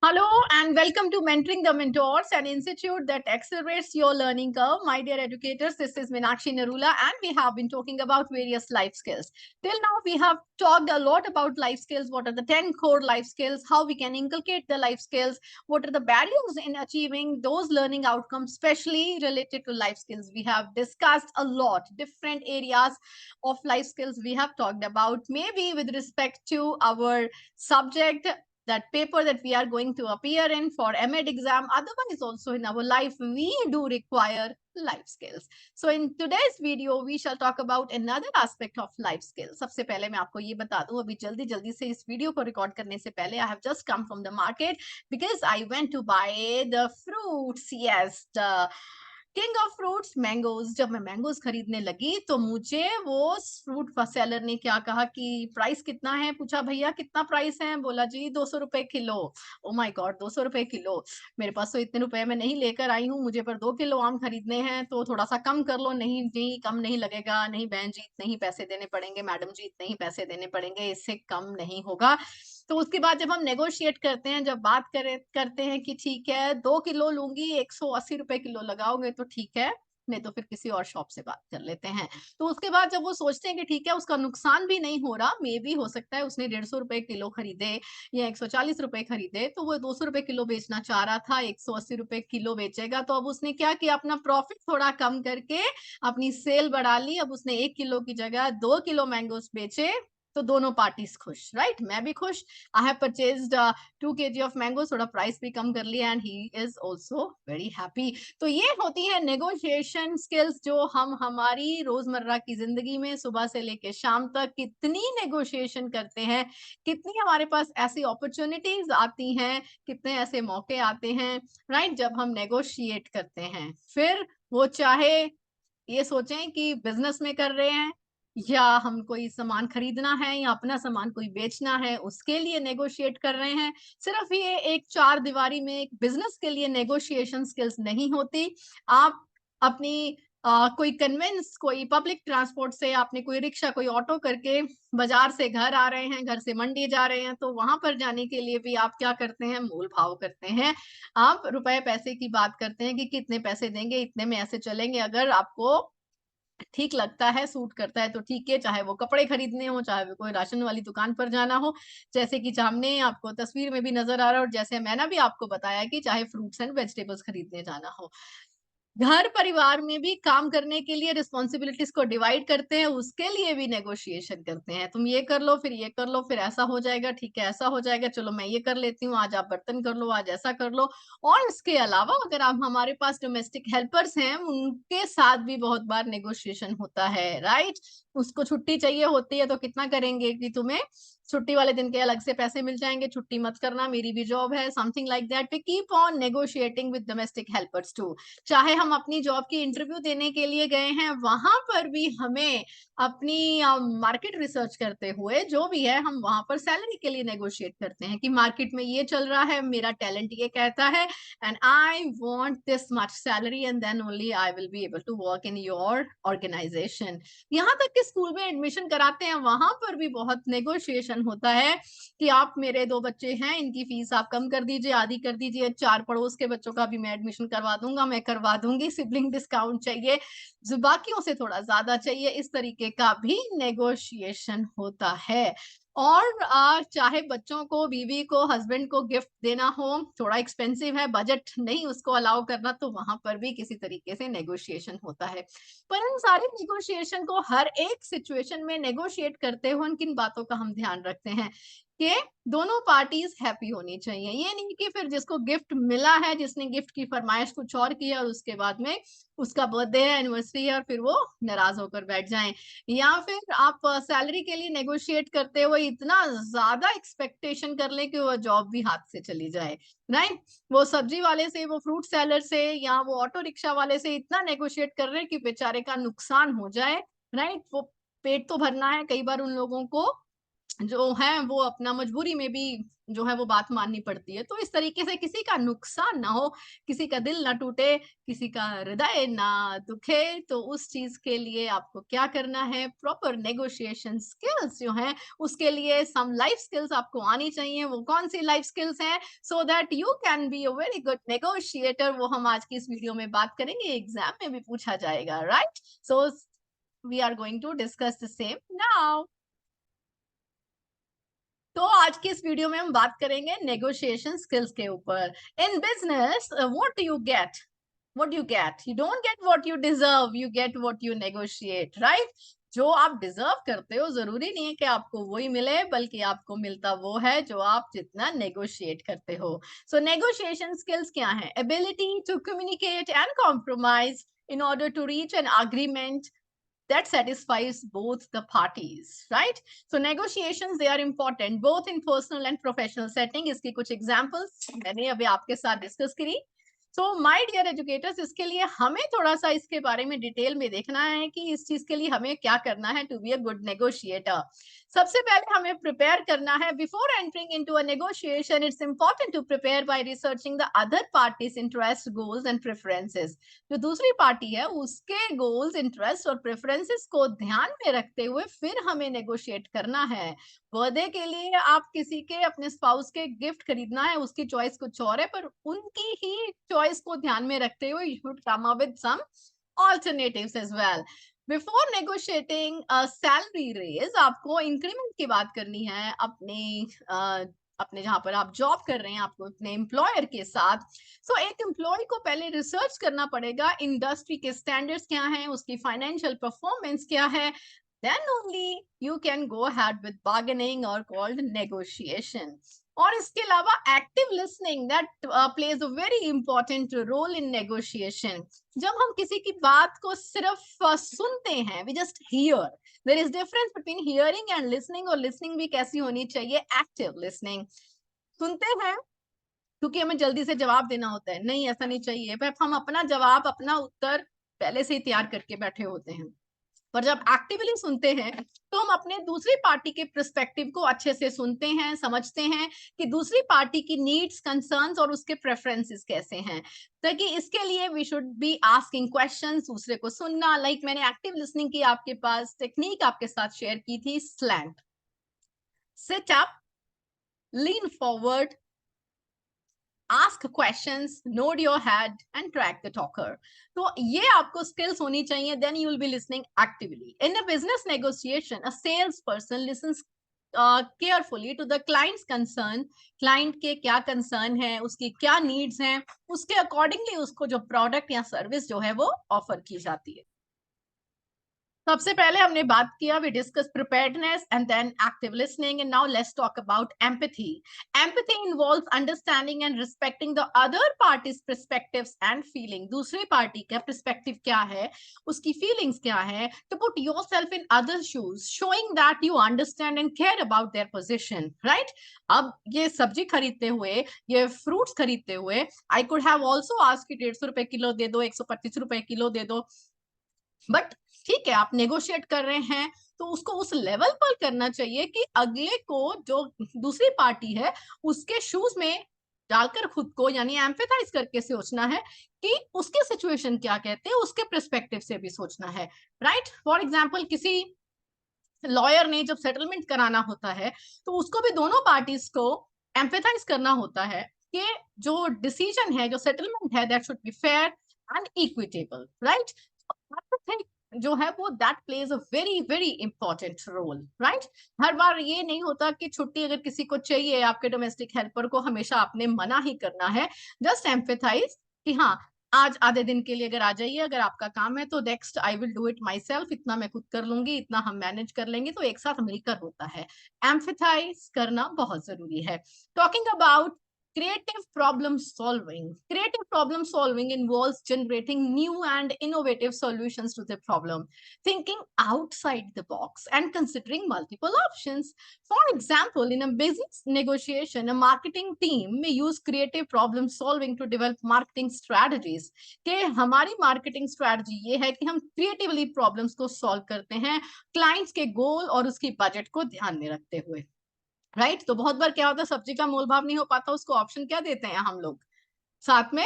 Hello and welcome to Mentoring the Mentors, an institute that accelerates your learning curve. My dear educators, this is Meenakshi Narula and we have been talking about various life skills. Till now, we have talked a lot about life skills. What are the 10 core life skills? How we can inculcate the life skills? What are the barriers in achieving those learning outcomes, especially related to life skills? We have discussed a lot, different areas of life skills we have talked about, maybe with respect to our subject, that paper that we are going to appear in for MEd exam. Otherwise, also in our life, we do require life skills. So in today's video, we shall talk about another aspect of life skills. सबसे पहले मैं आपको ये बता दूं, अभी जल्दी से इस वीडियो को रिकॉर्ड करने से पहले I have just come from the market because I went to buy the fruits. Yes, the king of fruits mangoes. जब मैं मैंगोज खरीदने लगी तो मुझे वो फ्रूट सेलर ने क्या कहा कि प्राइस कितना है। पूछा भैया कितना प्राइस है, बोला जी 200 रुपए किलो। ओ माय गॉड, 200 रुपए किलो! मेरे पास तो इतने रुपए मैं नहीं लेकर आई हूँ, मुझे पर 2 किलो आम खरीदने हैं, तो थोड़ा सा कम कर लो। नहीं जी, कम नहीं लगेगा। नहीं बहन जी, इतने ही पैसे देने पड़ेंगे। मैडम जी, इतने ही पैसे देने पड़ेंगे, इससे कम नहीं होगा। तो उसके बाद जब हम नेगोशिएट करते हैं, जब बात करते हैं कि ठीक है 2 किलो लूंगी, 180 रुपए किलो लगाओगे तो ठीक है, नहीं तो फिर किसी और शॉप से बात कर लेते हैं। तो उसके बाद जब वो सोचते हैं कि ठीक है उसका नुकसान भी नहीं हो रहा, मे भी हो सकता है उसने 150 रुपए किलो खरीदे या 140 रुपए खरीदे, तो वो 200 रुपए किलो बेचना चाह रहा था, 180 रुपए किलो बेचेगा। तो अब उसने क्या किया, अपना प्रॉफिट थोड़ा कम करके अपनी सेल बढ़ा ली। अब उसने 1 किलो की जगह 2 किलो मैंगोस बेचे, तो दोनों पार्टीज खुश, राइट? मैं भी खुश। I have purchased 2 kg of mango, थोड़ा प्राइस भी कम कर लिया and he is also very happy. तो ये होती है नेगोशिएशन स्किल्स, जो हम हमारी रोजमर्रा की जिंदगी में सुबह से लेके शाम तक कितनी नेगोशिएशन करते हैं, कितनी हमारे पास ऐसी अपॉर्चुनिटीज आती हैं, कितने ऐसे मौके आते हैं, राइट, जब हम नेगोशिएट करते हैं। फिर वो चाहे ये सोचें कि बिजनेस में कर रहे हैं, या हम कोई सामान खरीदना है, या अपना सामान कोई बेचना है, उसके लिए नेगोशिएट कर रहे हैं। सिर्फ ये एक चार दीवारी में एक बिजनेस के लिए नेगोशिएशन स्किल्स नहीं होती। आप अपनी कोई कन्वेंस, कोई पब्लिक ट्रांसपोर्ट से, आपने कोई रिक्शा, कोई ऑटो करके बाजार से घर आ रहे हैं, घर से मंडी जा रहे हैं, तो वहां पर जाने के लिए भी आप क्या करते हैं, मोल भाव करते हैं। आप रुपए पैसे की बात करते हैं कि कितने पैसे देंगे, इतने में ऐसे चलेंगे। अगर आपको ठीक लगता है, सूट करता है तो ठीक है, चाहे वो कपड़े खरीदने हो, चाहे वो कोई राशन वाली दुकान पर जाना हो, जैसे कि सामने आपको तस्वीर में भी नजर आ रहा है, और जैसे मैंने भी आपको बताया कि चाहे फ्रूट्स एंड वेजिटेबल्स खरीदने जाना हो। घर परिवार में भी काम करने के लिए रिस्पॉन्सिबिलिटीज को डिवाइड करते हैं, उसके लिए भी नेगोशिएशन करते हैं। तुम ये कर लो, फिर ये कर लो, फिर ऐसा हो जाएगा, ठीक है ऐसा हो जाएगा, चलो मैं ये कर लेती हूँ, आज आप बर्तन कर लो, आज ऐसा कर लो। और इसके अलावा अगर आप हमारे पास डोमेस्टिक हेल्पर्स हैं, उनके साथ भी बहुत बार नेगोशिएशन होता है, राइट? उसको छुट्टी चाहिए होती है तो कितना करेंगे कि तुम्हें छुट्टी वाले दिन के अलग से पैसे मिल जाएंगे, छुट्टी मत करना, मेरी भी जॉब है, something like that. We keep on negotiating with domestic helpers too. चाहे हम अपनी जॉब की इंटरव्यू देने के लिए गए हैं, वहां पर भी हमें अपनी मार्केट रिसर्च करते हुए, जो भी है, हम वहां पर सैलरी के लिए नेगोशिएट करते हैं कि मार्केट में ये चल रहा है, मेरा टैलेंट ये कहता है, and I want this much salary, and then only I will be able to work in your organisation. यहाँ तक कि स्कूल में एडमिशन कराते हैं, वहां पर भी बहुत नेगोशिएशन होता है कि आप, मेरे 2 बच्चे हैं, इनकी फीस आप कम कर दीजिए, आधी कर दीजिए, 4 पड़ोस के बच्चों का भी मैं एडमिशन करवा दूंगा, मैं करवा दूंगी, सिबलिंग डिस्काउंट चाहिए, जो बाकियों से थोड़ा ज्यादा चाहिए, इस तरीके का भी नेगोशिएशन होता है। और चाहे बच्चों को, बीवी को, हस्बैंड को गिफ्ट देना हो, थोड़ा एक्सपेंसिव है, बजट नहीं उसको अलाउ करना, तो वहां पर भी किसी तरीके से नेगोशिएशन होता है। पर इन सारे नेगोशिएशन को हर एक सिचुएशन में नेगोशिएट करते हुए किन बातों का हम ध्यान रखते हैं कि दोनों पार्टीज हैप्पी होनी चाहिए। ये नहीं कि फिर जिसको गिफ्ट मिला है, जिसने गिफ्ट की फरमाइश कुछ और की है, और उसके बाद में उसका बर्थडे है, एनिवर्सरी है, और फिर वो नाराज होकर बैठ जाएं। या फिर आप सैलरी के लिए नेगोशिएट करते हुए इतना ज्यादा एक्सपेक्टेशन कर ले कि वो जॉब भी हाथ से चली जाए, राइट? वो सब्जी वाले से, वो फ्रूट सेलर से, या वो ऑटो रिक्शा वाले से इतना नेगोशिएट कर रहे हैं कि बेचारे का नुकसान हो जाए, राइट? वो पेट तो भरना है कई बार उन लोगों को, जो है वो अपना मजबूरी में भी जो है वो बात माननी पड़ती है। तो इस तरीके से किसी का नुकसान ना हो, किसी का दिल ना टूटे, किसी का हृदय ना दुखे, तो उस चीज के लिए आपको क्या करना है, प्रॉपर नेगोशिएशन स्किल्स जो है उसके लिए सम लाइफ स्किल्स आपको आनी चाहिए। वो कौन सी लाइफ स्किल्स हैं, so that you can be a very good negotiator, वो हम आज की इस वीडियो में बात करेंगे, एग्जाम में भी पूछा जाएगा, right? So we are going to discuss the same now. तो आज की इस वीडियो में हम बात करेंगे नेगोशिएशन स्किल्स के ऊपर। In business what do you get, what you get, you don't get what you deserve, you get what you negotiate, right? जो आप डिजर्व करते हो जरूरी नहीं है कि आपको वही मिले, बल्कि आपको मिलता वो है जो आप जितना नेगोशिएट करते हो। सो नेगोशिएशन स्किल्स क्या है? Ability to communicate and compromise in order to reach an agreement that satisfies both the parties, right? So negotiations, they are important both in personal and professional setting. इसकी कुछ examples मैंने अभी आपके साथ discuss करी। So my dear educators, इसके लिए हमें थोड़ा सा इसके बारे में डिटेल में देखना है कि इस चीज के लिए हमें क्या करना है to be a good negotiator. सबसे पहले हमें प्रिपेयर करना है before entering into a negotiation. It's important to prepare by researching the other parties interest, goals and preferences. जो दूसरी पार्टी है उसके गोल्स, इंटरेस्ट और प्रेफरेंसेस को ध्यान में रखते हुए फिर हमें नेगोशिएट करना है। बर्थडे के लिए आप किसी के, अपने स्पाउस के गिफ्ट खरीदना है, उसकी चॉइस कुछ और है, पर उनकी ही चॉइस को ध्यान में रखते हुए you should come up with some alternatives as well. Before negotiating a salary raise, आपको इंक्रीमेंट की बात करनी है अपने जहां पर आप जॉब कर रहे हैं, आपको अपने एम्प्लॉयर के साथ। सो एक एम्प्लॉय को पहले रिसर्च करना पड़ेगा, इंडस्ट्री के स्टैंडर्ड्स क्या हैं, उसकी फाइनेंशियल परफॉर्मेंस क्या है, then only you can go ahead with bargaining or called negotiation. और इसके अलावा active listening that plays a very important role in negotiation. जब हम किसी की बात को सिर्फ सुनते हैं, we just hear, there is difference between hearing and listening. और लिसनिंग भी कैसी होनी चाहिए? Active listening. सुनते हैं क्योंकि हमें जल्दी से जवाब देना होता है, नहीं ऐसा नहीं चाहिए, पर हम अपना जवाब, अपना उत्तर पहले से ही तैयार करके बैठे होते हैं। पर जब एक्टिवली सुनते हैं तो हम अपने दूसरी पार्टी के पर्सपेक्टिव को अच्छे से सुनते हैं, समझते हैं कि दूसरी पार्टी की नीड्स, कंसर्न्स और उसके प्रेफरेंसेस कैसे हैं। ताकि इसके लिए we should be asking questions, दूसरे को सुनना। लाइक मैंने एक्टिव लिसनिंग की आपके पास टेक्निक आपके साथ शेयर की थी, slant, sit up, lean forward, ask questions, nod your head and track the talker. तो ये आपको skills होनी चाहिए, then you will be listening actively. In a business negotiation, a salesperson listens carefully to the client's concern. Client के क्या concern है, उसकी क्या needs हैं, उसके accordingly उसको जो product या service जो है वो offer की जाती है। सबसे पहले हमने बात किया, we discussed preparedness and then active listening, and now let's talk about empathy. Empathy involves understanding and respecting the other party's perspectives and feeling. दूसरी पार्टी का perspective क्या है, उसकी feelings क्या है, to put yourself in other shoes, showing that you understand and care about their position, right? अब ये सब्जी खरीदते हुए, ये fruits खरीदते हुए, I could have also asked कि 150 रुपए किलो दे दो, 125 रुपए किलो दे दो, बट ठीक है, आप नेगोशिएट कर रहे हैं तो उसको उस लेवल पर करना चाहिए कि अगले को, जो दूसरी पार्टी है, उसके शूज में डालकर खुद को, यानी एम्पैथाइज करके सोचना है कि उसके सिचुएशन क्या कहते हैं, उसके पर्सपेक्टिव से भी सोचना है, राइट? फॉर एग्जाम्पल, किसी लॉयर ने जब सेटलमेंट कराना होता है तो उसको भी दोनों पार्टीज को एम्पैथाइज करना होता है कि जो डिसीजन है, जो सेटलमेंट है, that should be fair and equitable, right? जो है वो that plays a very very important role, right? हर बार ये नहीं होता कि छुट्टी अगर किसी को चाहिए, आपके डोमेस्टिक हेल्पर को हमेशा आपने मना ही करना है। जस्ट एम्पैथाइज कि हाँ, आज आधे दिन के लिए अगर आ जाइए, अगर आपका काम है तो next I will do it my self, इतना मैं खुद कर लूंगी, इतना हम मैनेज कर लेंगे, तो एक साथ मिलकर होता है। एम्पैथाइज करना बहुत जरूरी है। Talking about creative problem solving. Creative problem solving involves generating new and innovative solutions to the problem, thinking outside the box and considering multiple options. For example, in a business negotiation, a marketing team may use creative problem solving to develop marketing strategies. कि हमारी marketing strategy ये है कि हम creatively problems को solve करते हैं clients के goal और उसकी budget को ध्यान में रखते हुए। राइट तो बहुत बार क्या होता है सब्जी का मोल भाव नहीं हो पाता उसको ऑप्शन क्या देते हैं हम लोग साथ में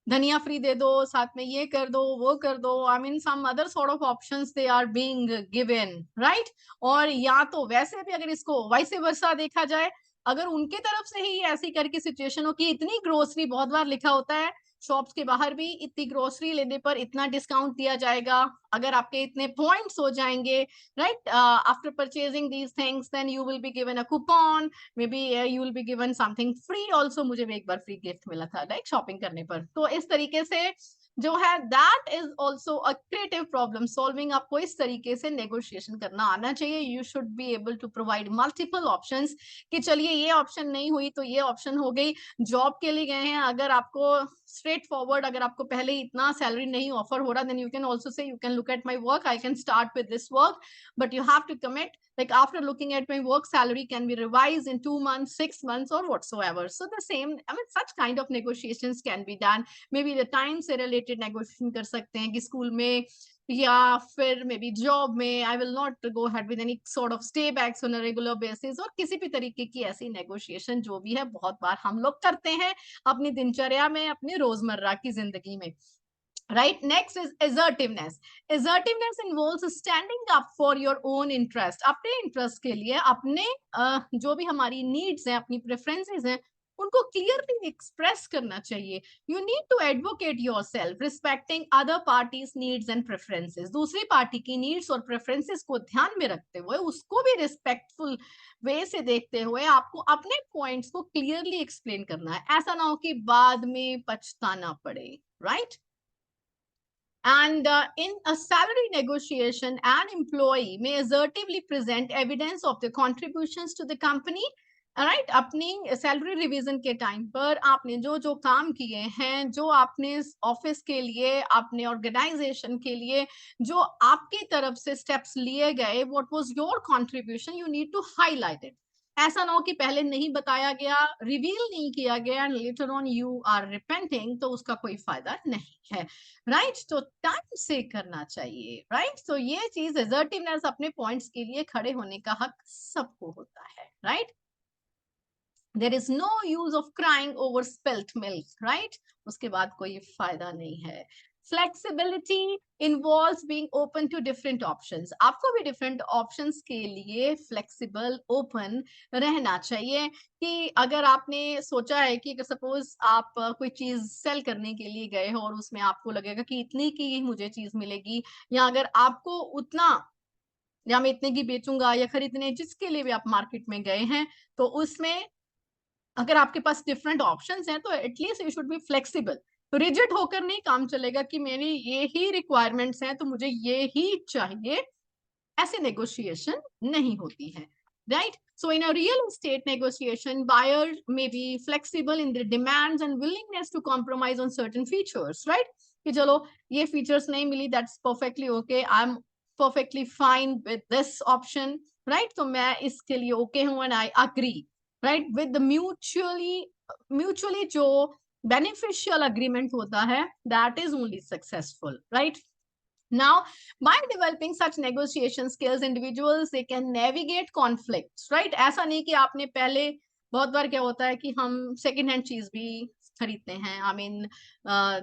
धनिया फ्री दे दो साथ में ये कर दो वो कर दो I mean some other sort of options they are being given right और या तो वैसे भी अगर इसको वैसे वर्षा देखा जाए अगर उनके तरफ से ही ऐसी करके सिचुएशन हो कि इतनी ग्रोसरी बहुत बार लिखा होता है शॉप्स के बाहर भी इतनी ग्रोसरी लेने पर इतना डिस्काउंट दिया जाएगा अगर आपके इतने पॉइंट्स हो जाएंगे right after purchasing these things then you will be given a coupon maybe you will be given something free also मुझे भी एक बार फ्री गिफ्ट मिला था लाइक शॉपिंग करने पर तो इस तरीके से जो है that is also a creative problem solving आपको इस तरीके से नेगोशिएशन करना आना चाहिए you should be able to provide multiple options कि चलिए ये ऑप्शन नहीं हुई तो ये ऑप्शन हो गई जॉब के लिए गए हैं अगर आपको स्ट्रेट फॉरवर्ड अगर आपको पहले इतना सैलरी नहीं ऑफर हो रहा then you can also say you can look at my work I can start with this work but you have to commit like after looking at my work salary can be revised in 2 months 6 months or whatsoever so the same I mean such kind of negotiations can be done maybe the time से related negotiation कर सकते हैं कि school में या फिर may be job में I will not go head with any sort of stay backs on a regular basis और किसी भी तरीके की ऐसी नेगोशिएशन जो भी है बहुत बार हम लोग करते हैं अपनी दिनचर्या में अपनी रोजमर्रा की जिंदगी में right next is assertiveness assertiveness involves standing up for your own interest अपने interest के लिए अपने जो भी हमारी needs हैं अपनी preferences हैं उनको clearly express करना चाहिए you need to advocate yourself respecting other parties needs and preferences दूसरी पार्टी की needs और preferences को ध्यान में रखते हुए उसको भी respectful वे से देखते हुए आपको अपने points को clearly explain करना है ऐसा ना हो कि बाद में पछताना पड़े right And in a salary negotiation, an employee may assertively present evidence of the contributions to the company. Right अपनी सैलरी रिवीजन के टाइम पर आपने जो जो काम किए हैं जो आपने ऑफिस के लिए अपने ऑर्गेनाइजेशन के लिए जो आपकी तरफ से स्टेप्स लिए गए what was your contribution you need to highlight it ऐसा ना हो कि पहले नहीं बताया गया रिवील नहीं किया गया and later on you are repenting तो उसका कोई फायदा नहीं है राइट तो टाइम से करना चाहिए राइट तो ये चीज असर्टिवनेस अपने पॉइंट्स के लिए खड़े होने का हक सबको होता है right there is no use of crying over spilt milk right उसके बाद कोई फायदा नहीं है flexibility involves being open to different options आपको भी different options के लिए flexible open रहना चाहिए कि अगर आपने सोचा है कि अगर सपोज आप कोई चीज सेल करने के लिए गए हो और उसमें आपको लगेगा कि इतनी की मुझे चीज मिलेगी या अगर आपको उतना या मैं इतने की बेचूंगा या खरीदने जिसके लिए भी आप मार्केट में गए हैं तो उसमें अगर आपके पास डिफरेंट ऑप्शंस हैं तो at least you should be flexible तो रिजिड होकर नहीं काम चलेगा कि मेरी ये ही रिक्वायरमेंट्स हैं तो मुझे ये ही चाहिए ऐसे नेगोशिएशन नहीं होती है right so in a real estate negotiation buyer may be flexible in their demands and willingness to compromise on certain features right कि चलो ये features नहीं मिली that's perfectly okay I'm perfectly fine with this option right तो मैं इसके लिए okay हूँ and I agree right with the mutually जो beneficial agreement होता है that is only successful right now by developing such negotiation skills individuals they can navigate conflicts right ऐसा नहीं कि आपने पहले बहुत बार क्या होता है कि हम सेकेंड हैंड चीज भी खरीदते हैं I mean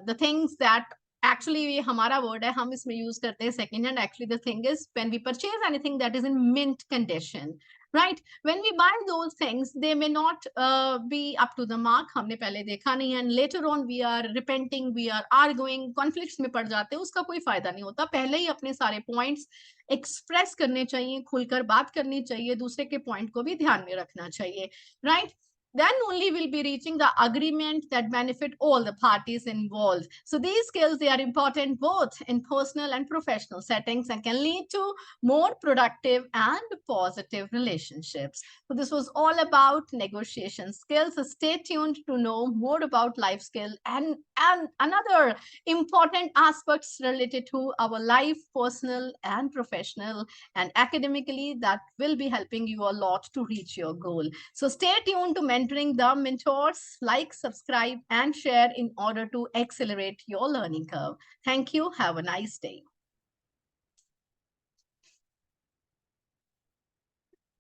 the things that actually ये हमारा वर्ड है हम इसमें यूज करते हैं second hand actually the thing is when we purchase anything that is in mint condition right when we buy those things they may not be up to the mark हमने पहले देखा नहीं है and later on we are repenting we are arguing conflicts में पड़ जाते हैं उसका कोई फायदा नहीं होता पहले ही अपने सारे points express करने चाहिए खुलकर बात करनी चाहिए दूसरे के point को भी ध्यान में रखना चाहिए right then only we'll be reaching the agreement that benefit all the parties involved. So these skills, they are important both in personal and professional settings and can lead to more productive and positive relationships. So this was all about negotiation skills. So stay tuned to know more about life skill and another important aspects related to our life, personal and professional and academically, that will be helping you a lot to reach your goal. So stay tuned to Mentoring the Mentors. Like, subscribe, and share in order to accelerate your learning curve. Thank you. Have a nice day.